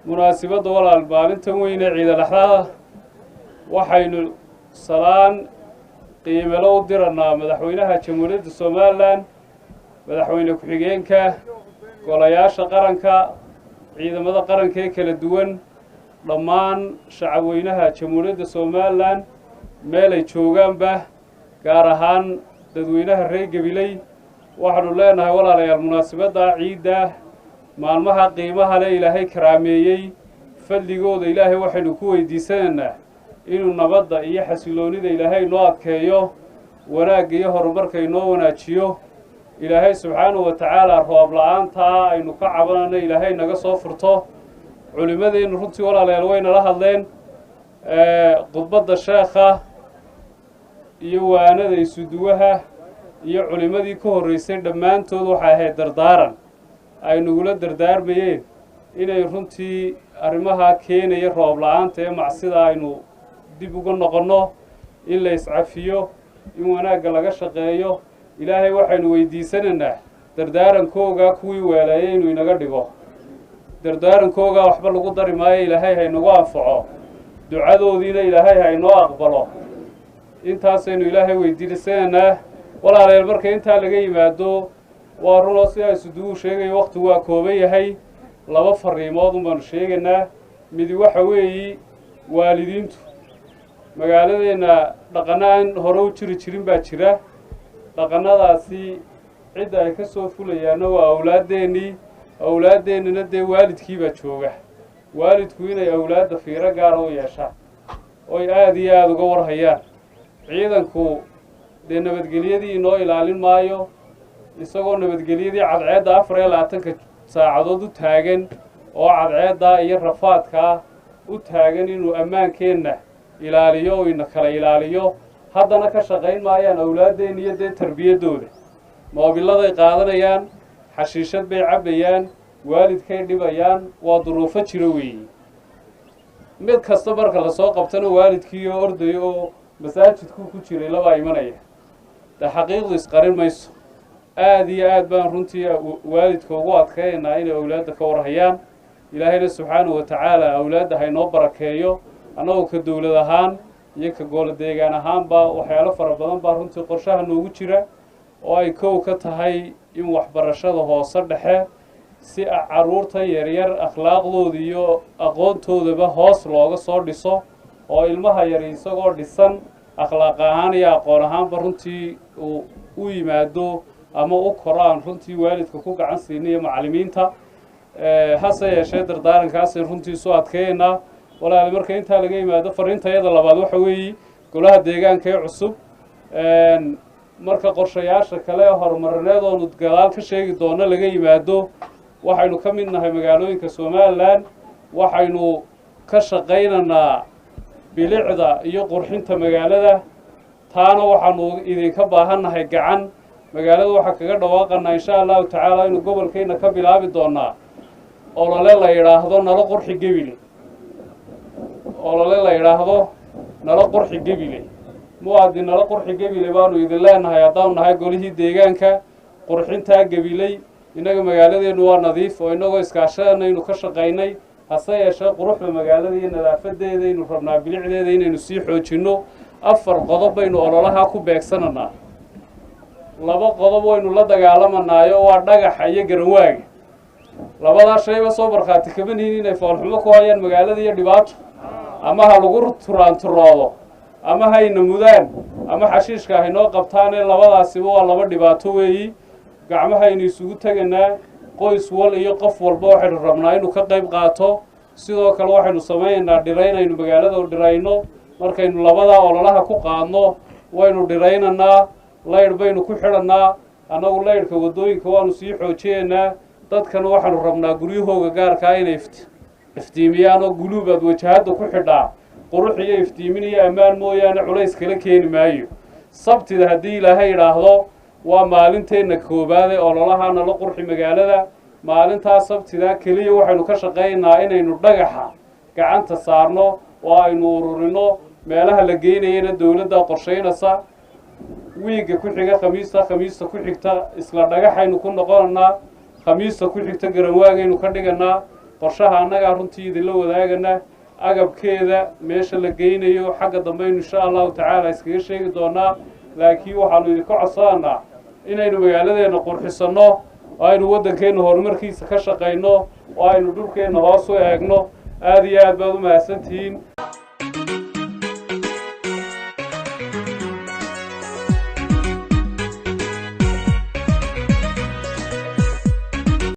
munaasabada walaal maalintan weyn ee ciid al-adxaa waxaynu salaan qiimelo u diranaa madaxweynaha jamhuuriyadda Soomaaliland madaxweyne ku-xigeenka golayaasha qaranka ciidamada qaranka ee kala duwan dhammaan shacabweynaha jamhuuriyadda Soomaaliland meel ay joogaanba gaar ahaan dadweynaha reer Gabiley waxaanu leenahay walaalayaal munaasabada ciidda maalmaha qiimaha leh Ilaahay karaameeyay fadligooda Ilaahay waxaynu ku weydiisanaynaa inuu nabadda iyo xasiloonida Ilaahay noo adkeeyo wanaag iyo horumarka inoo wanaajiyo Ilaahay subxaanahu wa ta'aala roob la'aanta aynu ka cabanayno Ilaahay naga soo furto culimadeenu runtii walaalayaal wayna la hadleen khudbadda sheekha iyo waanada isuduwaha iyo culimadii ka horeysay dhammaantood waxay ahayd dardaaran ay nugula dardaarmayeen inay runtii arrimaha keenaya roob la'aanta ee macsida aynu dib uga noqonno in la iscafiyo in wanaagga laga shaqeeyo Ilaahay waxaynu weydiisanaynaa dardaarankooga kuwii weelayay inuu inaga dhigo dardaarankooga waxba lagu dari maayo Ilaahay ha inagu anfaco ducadoodiina Ilaahay ha inoo aqbalo intaasaynu Ilaahay weydiisanaynaa walaalayaal marka intaa laga yimaado waa runo sida isugu sheegay waqti waa kooban yahay laba fariimood umaan sheeganaa mid waxa weeyi waalidiintu magaaladeena dhaqanaan hore u jirin baa jira dhaqanadaasi cid ay ka soo fulayaan waa awlaadeennina dee waalidkii baa jooga waalidku inay awlaadda fiiro gaar u yeeshaan oo aad iyo aad uga warhayaan ciidanku dee nabadgelyadii inoo ilaalin maayo isagoo nabadgelyadii cadceedda 24 saacadood u taagan oo cadceedda iyo rafaadka u taagan inuu ammaankeenna ilaaliyo oo ina kala ilaaliyo haddana ka shaqayn maayaan awlaadeen iyo dee tarbiyadooda moobiladay qaadanayaan xashiishad bay cabayaan waalidkay dhibayaan waa duruufo jira weeye mid kasta marka la soo qabtana waalidkii oo ordayo oo masaajidku ku jiray laba imanaya xaqiiqdu isqarin mayso aad iyo aad baan runtii waalidka ugu adkeynaa inay awlaadda ka warhayaan Ilaahayna subxaanahu wa ta'aala awlaadda ha inoo barakeeyo anagoo ka dawlad ahaan iyo ka gol deegaan ahaanba waxyaalo fara badan baa runtii qorshaha noogu jira oo ay koow ka tahay in waxbarashada hoose dhexe si caruurta yaryar akhlaaqdooda iyo aqoontoodaba hoos looga soo dhiso oo ilmaha yar isagoo dhisan akhlaaq ahaan iyo aqoon ahaanba runtii u yimaado ama u koraan runtii waalidka ku gacan siinaya macallimiinta hase yeeshee dardaarankaasay runtii soo adkeynaa walaal marka intaa laga yimaado fariintayada labaad waxa weeye golaha deegaanka ee cusub marka qorshayaasha kale horumarineed oo gadaal ka sheegi doono laga yimaado waxaynu ka mid nahay magaalooyinka Soomaaliland waxaynu ka shaqaynaynaa bilicda iyo qurxinta magaalada taana waxaanu idinka baahannahay gacan magaalada waxa kaga dhawaaqana insha Allah ta'ala inuu gobolkeena ka bilaabi doonaa olole la yiraahdo nala qurxi Gabiley olole la yiraahdo nala qurxi Gabiley muwaadin nala qurxi Gabiley baanu idin leenahay haddaan nahay golihii deegaanka qurxinta Gabiley inaga magaaladeenu waa nadiif oo inagoo iskaashanaynu ka shaqaynay hase yeeshee quruxda magaalada iyo nadaafadeeda inuu rabnaa bilicdeeda inaynu sii xoojino afar qodob baynu ololaha ku beegsananaa laba qodob waynu la dagaalamanaayo waa dhagaxa iyo garanwaaga labadaa shayba soo barqaati kabaniin inay foolxumo ku hayaan magaalada iyo dhibaato ama ha lagu turaanturoodo ama hayna mudaan ama xashiishka haynoo qabtaan ee labadaasiba waa laba dhibaato weeyi gacmahaynu isugu taganaa qoys wal iyo qof walba waxaynu rabnaa inuu ka qayb qaato sidoo kale waxaynu sameeynaa dhiraynaynu magaalada u dhirayno markaynu labadaa ololaha ku qaadno waynu dhiraynanaa layr baynu ku xidhanaa annagu layrka wadooyinka waanu sii xoojiyeynaa dadkana waxaanu rabnaa guryahooga gaarkaa inay iftiimiyaan oo guluubaad wajahadda ku xidhaa qurux iyo iftiimin iyo ammaan mooyaane culays kala keeni maayo sabtida haddii Ilaahay yidhaahdo waa maalinteenna koobaad ee ololaha nala qurxi magaalada maalintaas sabtida kaliya waxaynu ka shaqaynaa inaynu dhagaxa gacanta saarno oo aynu ururino meelaha la geynayana dowladda qorshaynaysa wiiga ku xiga khamiista ku xigta isla dhagaxaynu ku noqonanaa khamiista ku xigta garanwaagaynu ka dhiganaa qorshaha annagaa runtii idinla wadaagana agabkeeda meesha la geynayo xagga dambaynu insha allahu tacaala iskaga sheegi doonaa laakiin waxaanu idinka codsananaa inaynu magaaladeena qurxisanno oo aynu waddankeenna horumarkiisa ka shaqayno oo aynu dhulkeenna hoos u eegno aad iyo aad baad u mahadsantihiin